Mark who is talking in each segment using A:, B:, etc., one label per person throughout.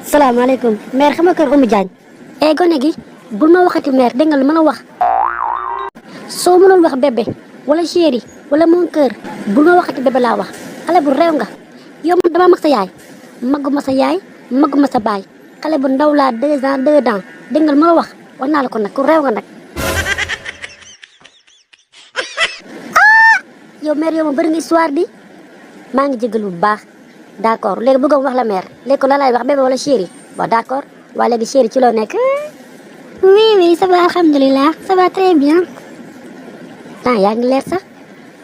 A: salaamaaleykum mère xam nga kër Oumou Diagne. gone gi bul ma waxati mère dégg nga lu ma la wax soo mënul wax bébé wala chéri wala mon cœur bul ma waxati bébé laa wax xale bu réew nga yow man damaa mag sa yaay maguma sa yaay maguma sa baay xale bu ndaw laa 2 ans 2 ans dégg nga lu ma la wax naa la ko nag ku réew nga nag. yow mère yow ma bëri nga histoire di maa ngi jégalu bu baax d'accord léegi bëggoon wax la mère léegi ko la lay wax bébé wala chéri bon d'accord waaye léegi chéri ci loo nekk. oui ça va alhamdulilah ça va très bien. yaa ngi leer sax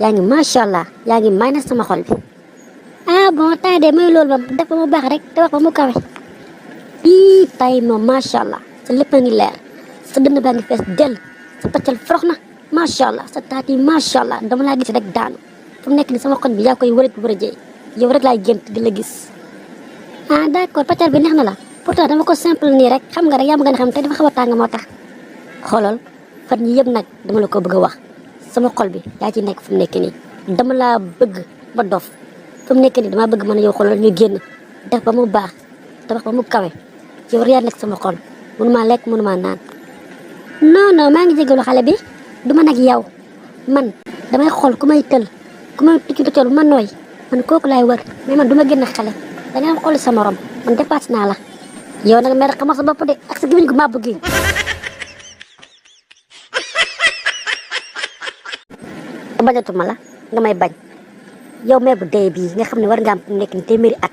A: yaa ngi macha allah yaa ngi may na sama xol bi. bon tay de mooy loolu ba def ba mu baax rek te wax ba mu kawe. tay moom macha allah sa lépp a ngi leer sa dënn baa ngi fees dell sa paccal forox na macha allah sa taat yi macha allah dama laa gis rek daanu fu mu nekk ni sama xol bi yaa koy wërëjee yow rek laay gént di la gis. d'accord paccal bi neex na la pourtant dama ko simple nii rek xam nga rek yaa ma gën a xam te dafa xaw a tàng moo tax. xoolal fan yi yëpp nag dama la ko bëgg a wax sama xol bi yaa ci nekk fu mu nekk nii dama laa bëgg ba dof fu mu nekk nii dama bëgg mën a yow xoolal ñu génn def ba mu baax tabax ba mu kawe yow rek yaa nekk sama xol mënumaa lekk mënumaa naan. non maa ngi jégalu xale bi du ma nag yow man damay xool ku may tël ku may tukki bu ma nooy man kooku laay wër mais man du ma génn xale da nga xool sa morom man dépassé naa la yow nag mer xamal sa bopp de ak sa gémmiñ gu màbb gi. bañatuma la nga may bañ yow meer bu dee bii nga xam ne war nga am nekk ni téeméeri at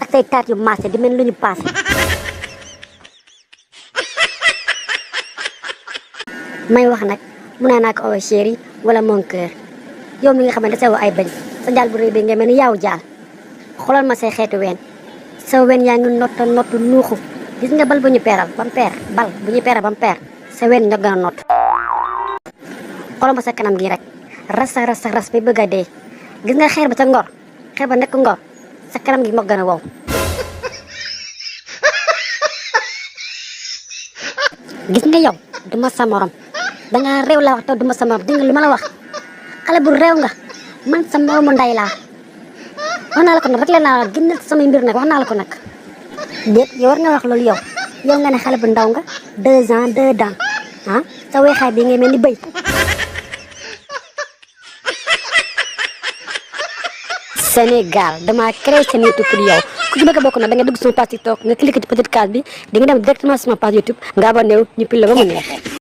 A: ak say taat yu maase di mel lu ñu paase. may wax nag mun naa ko awa chéri wala mon cœur yow mi nga xam ne da sew ay bañ sa jaal bu rëy bi nga mel ni yaaw jaal xoolal ma say xeetu ween sa wen yaa ngi nottu nuuxu gis nga bal bu ñu peeral ba mu peer bal bu ñu peeral ba mu peer sa wen ñoo gën a nott. xoolal ma sa kanam gi rek ras bi bëgg a dee gis nga xeer ba ca ngor xeer ba nekk ngor sa kanam gi moo gën a wow. gis nga yow duma sa morom dangaa réew laa wax te duma sa morom dégg nga lu ma la wax xale bu réew nga man sa moromu nday laa wax naa la ko nag rek la naa génnal samay mbir nag wax naa la ko nag. déet yow war nga wax loolu yow nga ne xale bu ndaw nga 2 ans 2 ans sa weexaay bi ngay mel ni bëy. Sénégal dama créé seen YouTube pour yow ku ci bëgg a bokk nag da nga dugg sama page TikTok nga cliquer ci petite case bi di nga dem directement sama page YouTube nga abonné wu ñu pile la ba mu neex.